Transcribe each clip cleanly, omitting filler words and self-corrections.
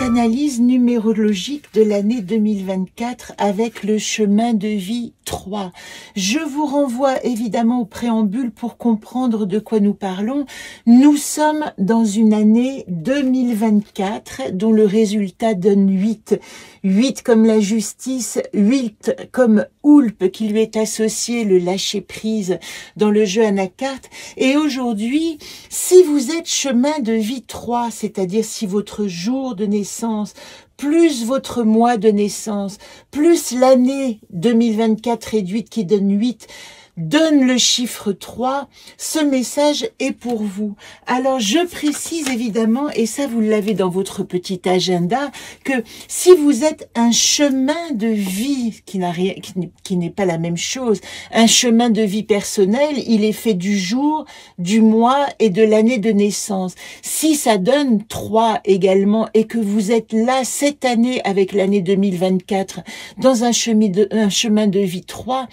cette analyse numérologique de l'année 2024 avec le chemin de vie 3. Je vous renvoie évidemment au préambule pour comprendre de quoi nous parlons. Nous sommes dans une année 2024 dont le résultat donne 8. 8 comme la justice, 8 comme Oulp qui lui est associé, le lâcher-prise dans le jeu Anacarte. Et aujourd'hui, si vous êtes chemin de vie 3, c'est-à-dire si votre jour de naissance, plus votre mois de naissance, plus l'année 2024 réduite qui donne 8, donne le chiffre 3, ce message est pour vous. Alors je précise évidemment, et ça vous l'avez dans votre petit agenda, que si vous êtes un chemin de vie qui n'a rien, qui n'est pas la même chose, un chemin de vie personnel, il est fait du jour, du mois et de l'année de naissance. Si ça donne 3 également et que vous êtes là cette année avec l'année 2024 dans un chemin de vie 3,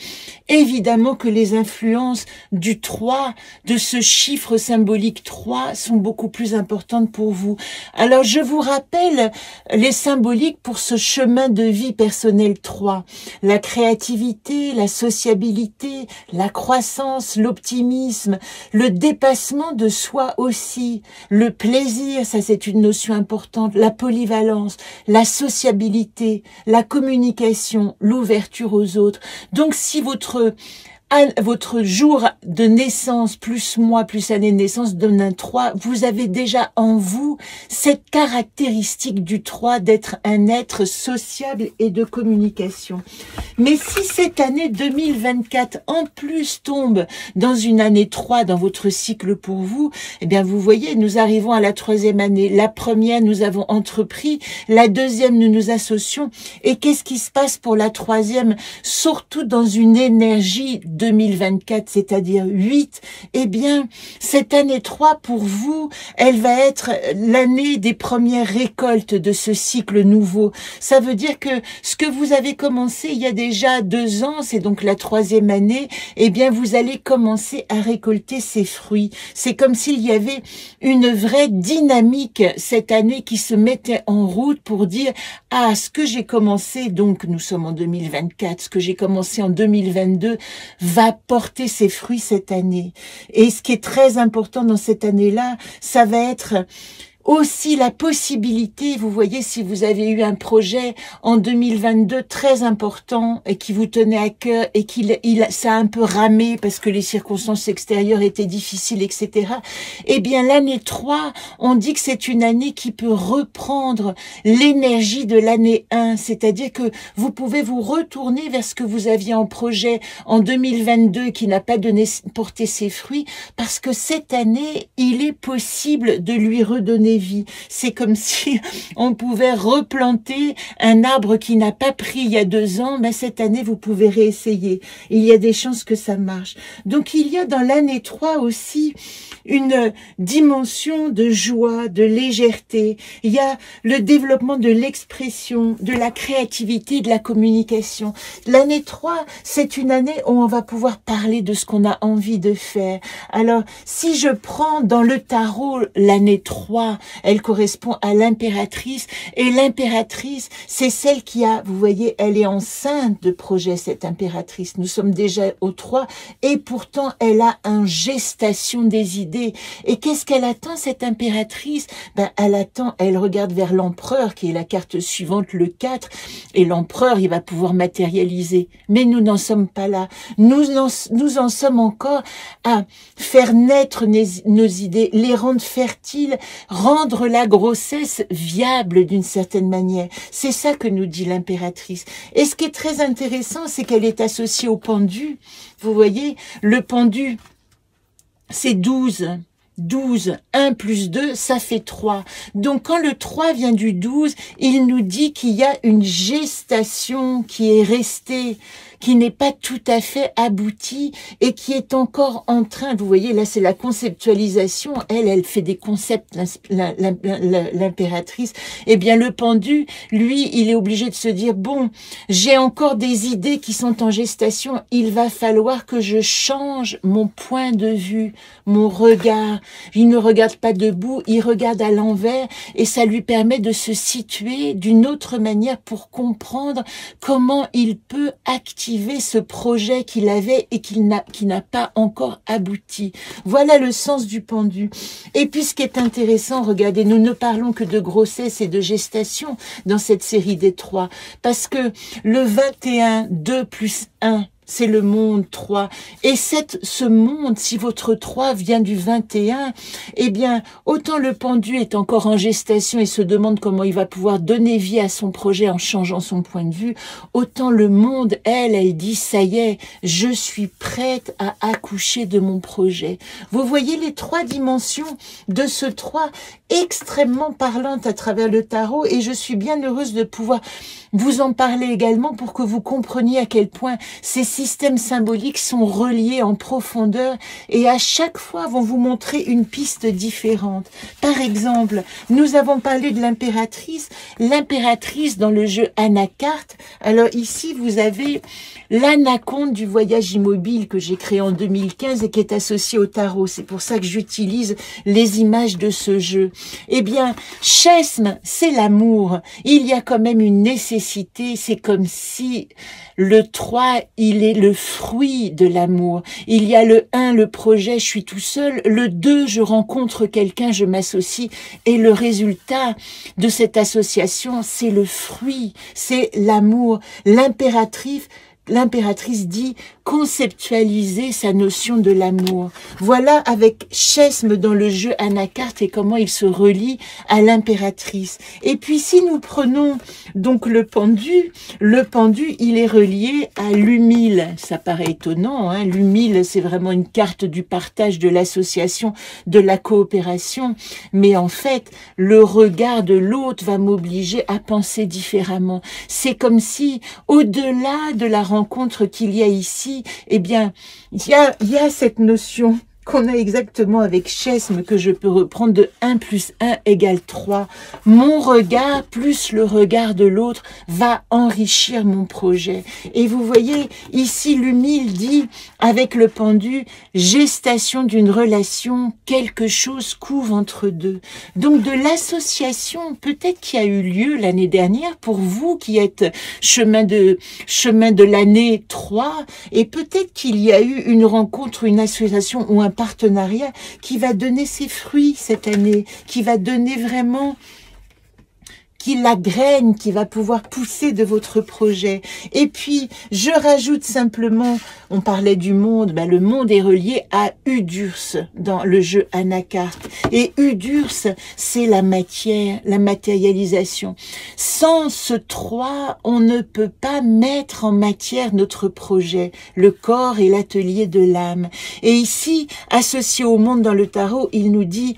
évidemment que les influences du 3, de ce chiffre symbolique 3, sont beaucoup plus importantes pour vous. Alors, je vous rappelle les symboliques pour ce chemin de vie personnel 3. La créativité, la sociabilité, la croissance, l'optimisme, le dépassement de soi aussi, le plaisir, ça c'est une notion importante, la polyvalence, la sociabilité, la communication, l'ouverture aux autres. Donc, si votre jour de naissance plus mois plus année de naissance donne un 3, vous avez déjà en vous cette caractéristique du 3 d'être un être sociable et de communication. Mais si cette année 2024 en plus tombe dans une année 3 dans votre cycle pour vous, eh bien vous voyez, nous arrivons à la 3e année. La première, nous avons entrepris. La 2e, nous nous associons. Et qu'est-ce qui se passe pour la 3e? Surtout dans une énergie 2024, c'est-à-dire 8, eh bien, cette année 3, pour vous, elle va être l'année des premières récoltes de ce cycle nouveau. Ça veut dire que ce que vous avez commencé il y a déjà 2 ans, c'est donc la 3e année, eh bien, vous allez commencer à récolter ses fruits. C'est comme s'il y avait une vraie dynamique cette année qui se mettait en route pour dire, ah, ce que j'ai commencé, donc nous sommes en 2024, ce que j'ai commencé en 2022, va porter ses fruits cette année. Et ce qui est très important dans cette année-là, ça va être aussi la possibilité, vous voyez, si vous avez eu un projet en 2022 très important et qui vous tenait à cœur et ça a un peu ramé parce que les circonstances extérieures étaient difficiles, etc. Eh bien, l'année 3, on dit que c'est une année qui peut reprendre l'énergie de l'année 1, c'est-à-dire que vous pouvez vous retourner vers ce que vous aviez en projet en 2022 qui n'a pas porté ses fruits parce que cette année, il est possible de lui redonner vie. C'est comme si on pouvait replanter un arbre qui n'a pas pris il y a 2 ans, mais cette année vous pouvez réessayer. Il y a des chances que ça marche. Donc il y a dans l'année 3 aussi une dimension de joie, de légèreté. Il y a le développement de l'expression, de la créativité, de la communication. L'année 3, c'est une année où on va pouvoir parler de ce qu'on a envie de faire. Alors, si je prends dans le tarot l'année 3, elle correspond à l'impératrice, et l'impératrice, c'est celle qui a, vous voyez, elle est enceinte de projet, cette impératrice. Nous sommes déjà au 3, et pourtant, elle a une gestation des idées. Et qu'est-ce qu'elle attend, cette impératrice? Ben, elle attend, elle regarde vers l'empereur, qui est la carte suivante, le 4, et l'empereur, il va pouvoir matérialiser. Mais nous n'en sommes pas là. Nous en sommes encore à faire naître nos idées, les rendre fertiles, rendre la grossesse viable d'une certaine manière. C'est ça que nous dit l'impératrice. Et ce qui est très intéressant, c'est qu'elle est associée au pendu. Vous voyez, le pendu, c'est 12. 12, 1 plus 2, ça fait 3. Donc, quand le 3 vient du 12, il nous dit qu'il y a une gestation qui est restée, qui n'est pas tout à fait abouti et qui est encore en train, vous voyez, là c'est la conceptualisation, elle fait des concepts, l'impératrice. Eh bien le pendu, lui, il est obligé de se dire, bon, j'ai encore des idées qui sont en gestation, il va falloir que je change mon point de vue, mon regard. Il ne regarde pas debout, il regarde à l'envers et ça lui permet de se situer d'une autre manière pour comprendre comment il peut activer ce projet qu'il avait et qui n'a pas encore abouti. Voilà le sens du pendu. Et puis ce qui est intéressant, regardez, nous ne parlons que de grossesse et de gestation dans cette série des 3, parce que le 21, 2 plus 1, c'est le monde 3. Et ce monde, si votre 3 vient du 21, eh bien, autant le pendu est encore en gestation et se demande comment il va pouvoir donner vie à son projet en changeant son point de vue, autant le monde, elle dit, ça y est, je suis prête à accoucher de mon projet. Vous voyez les 3 dimensions de ce 3 extrêmement parlantes à travers le tarot et je suis bien heureuse de pouvoir vous en parler également pour que vous compreniez à quel point ces systèmes symboliques sont reliés en profondeur et à chaque fois vont vous montrer une piste différente. Par exemple, nous avons parlé de l'impératrice dans le jeu Anacarte. Alors ici, vous avez l'anaconde du voyage immobile que j'ai créé en 2015 et qui est associé au tarot. C'est pour ça que j'utilise les images de ce jeu. Eh bien, Chesme, c'est l'amour. Il y a quand même une nécessité. C'est comme si le 3, il est le fruit de l'amour. Il y a le 1, le projet, je suis tout seul. Le 2, je rencontre quelqu'un, je m'associe. Et le résultat de cette association, c'est le fruit, c'est l'amour. L'impératrice dit conceptualiser sa notion de l'amour. Voilà avec Chesme dans le jeu Anacarte et comment il se relie à l'impératrice. Et puis si nous prenons donc le pendu, il est relié à l'humile. Ça paraît étonnant, hein. L'humile, c'est vraiment une carte du partage, de l'association, de la coopération. Mais en fait, le regard de l'autre va m'obliger à penser différemment. C'est comme si, au-delà de la rencontre qu'il y a ici, eh bien, il y a cette notion qu'on a exactement avec Chesme, que je peux reprendre de 1 plus 1 égale 3. Mon regard plus le regard de l'autre va enrichir mon projet. Et vous voyez, ici, l'humile dit, avec le pendu, gestation d'une relation, quelque chose couve entre deux. Donc, de l'association, peut-être qui a eu lieu l'année dernière, pour vous qui êtes chemin de l'année 3, et peut-être qu'il y a eu une rencontre, une association ou un partenariat qui va donner ses fruits cette année, qui va donner vraiment la graine qui va pouvoir pousser de votre projet. Et puis, je rajoute simplement, on parlait du monde, ben le monde est relié à Udurs dans le jeu Anacarte. Et Udurs, c'est la matière, la matérialisation. Sans ce 3, on ne peut pas mettre en matière notre projet, le corps et l'atelier de l'âme. Et ici, associé au monde dans le tarot, il nous dit,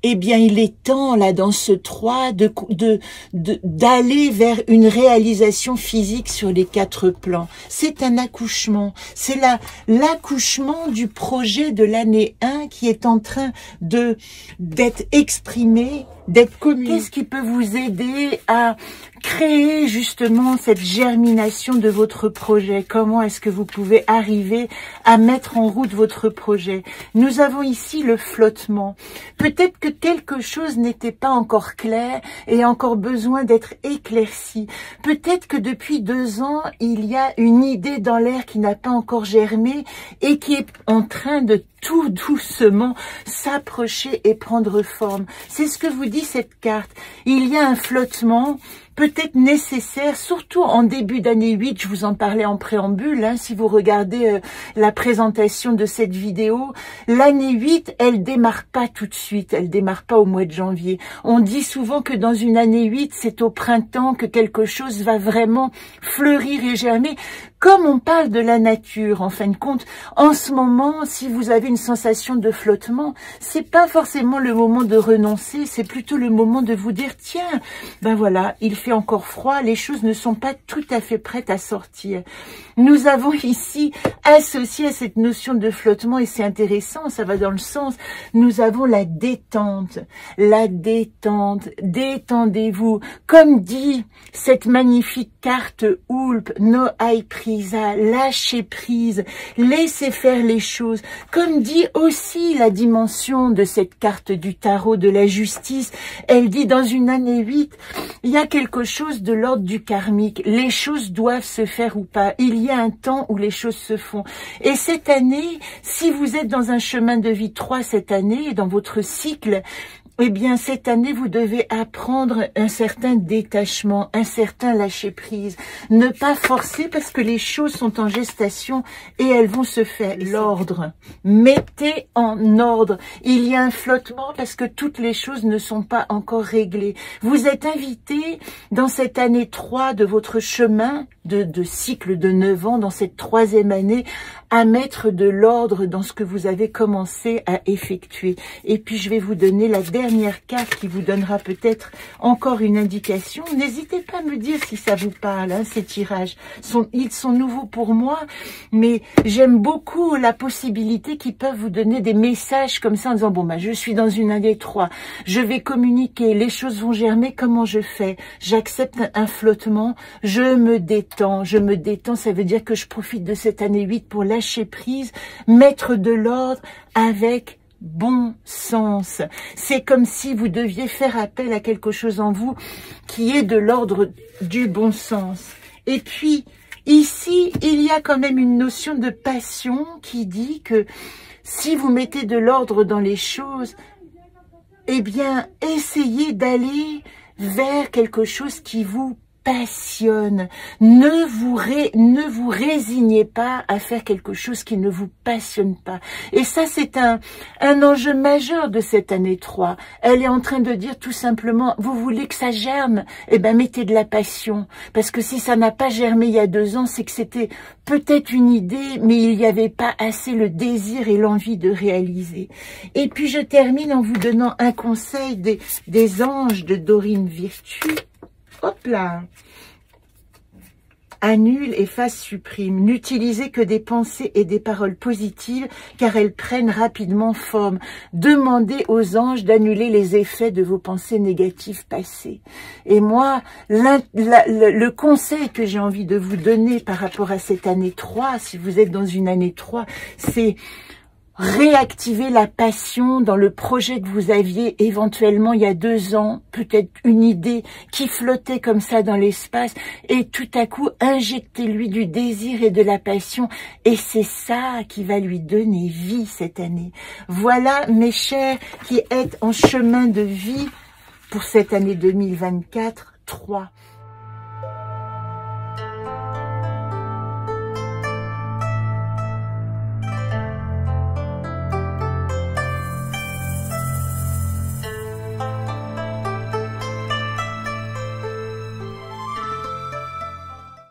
eh bien, il est temps, là, dans ce 3, d'aller vers une réalisation physique sur les 4 plans. C'est un accouchement. C'est l'accouchement du projet de l'année 1 qui est en train d'être exprimé, d'être communiqué. Qu'est-ce qui peut vous aider à créer justement cette germination de votre projet? Comment est-ce que vous pouvez arriver à mettre en route votre projet? Nous avons ici le flottement. Peut-être que quelque chose n'était pas encore clair et a encore besoin d'être éclairci. Peut-être que depuis 2 ans, il y a une idée dans l'air qui n'a pas encore germé et qui est en train de tout doucement s'approcher et prendre forme. C'est ce que vous dit cette carte. Il y a un flottement peut-être nécessaire, surtout en début d'année 8, je vous en parlais en préambule, hein, si vous regardez la présentation de cette vidéo, l'année 8, elle démarre pas tout de suite, elle démarre pas au mois de janvier. On dit souvent que dans une année 8, c'est au printemps que quelque chose va vraiment fleurir et germer. Comme on parle de la nature, en fin de compte, en ce moment, si vous avez une sensation de flottement, c'est pas forcément le moment de renoncer, c'est plutôt le moment de vous dire, tiens, ben voilà, il fait encore froid, les choses ne sont pas tout à fait prêtes à sortir. Nous avons ici associé à cette notion de flottement, et c'est intéressant, ça va dans le sens, nous avons la détente, détendez-vous, comme dit cette magnifique carte Hulp, no hay prisa, lâchez prise, laissez faire les choses, comme dit aussi la dimension de cette carte du tarot de la justice, elle dit dans une année 8, il y a quelque chose de l'ordre du karmique, les choses doivent se faire ou pas, il y a un temps où les choses se font, et cette année, si vous êtes dans un chemin de vie 3 cette année, dans votre cycle, eh bien, cette année, vous devez apprendre un certain détachement, un certain lâcher-prise. Ne pas forcer parce que les choses sont en gestation et elles vont se faire. L'ordre. Mettez en ordre. Il y a un flottement parce que toutes les choses ne sont pas encore réglées. Vous êtes invité dans cette année 3 de votre chemin de cycle de 9 ans, dans cette 3e année, à mettre de l'ordre dans ce que vous avez commencé à effectuer. Et puis, je vais vous donner la dernière carte qui vous donnera peut-être encore une indication. N'hésitez pas à me dire si ça vous parle, hein, ces tirages. Ils sont nouveaux pour moi, mais j'aime beaucoup la possibilité qu'ils peuvent vous donner des messages comme ça en disant, bon, bah, je suis dans une année 3, je vais communiquer, les choses vont germer, comment je fais? J'accepte un flottement, je me détends, ça veut dire que je profite de cette année 8 pour lâcher prise, mettre de l'ordre avec bon sens. C'est comme si vous deviez faire appel à quelque chose en vous qui est de l'ordre du bon sens. Et puis, ici, il y a quand même une notion de passion qui dit que si vous mettez de l'ordre dans les choses, eh bien, essayez d'aller vers quelque chose qui vous passionne. Ne vous résignez pas à faire quelque chose qui ne vous passionne pas. Et ça, c'est un enjeu majeur de cette année 3. Elle est en train de dire tout simplement, vous voulez que ça germe? Eh ben, mettez de la passion. Parce que si ça n'a pas germé il y a 2 ans, c'est que c'était peut-être une idée, mais il n'y avait pas assez le désir et l'envie de réaliser. Et puis, je termine en vous donnant un conseil des anges de Dorine Virtue. Hop là! Annule, efface, supprime. N'utilisez que des pensées et des paroles positives car elles prennent rapidement forme. Demandez aux anges d'annuler les effets de vos pensées négatives passées. Et moi, le conseil que j'ai envie de vous donner par rapport à cette année 3, si vous êtes dans une année 3, c'est réactiver la passion dans le projet que vous aviez éventuellement il y a 2 ans, peut-être une idée qui flottait comme ça dans l'espace, et tout à coup injectez-lui du désir et de la passion, et c'est ça qui va lui donner vie cette année. Voilà mes chers qui êtes en chemin de vie pour cette année 2024, 3.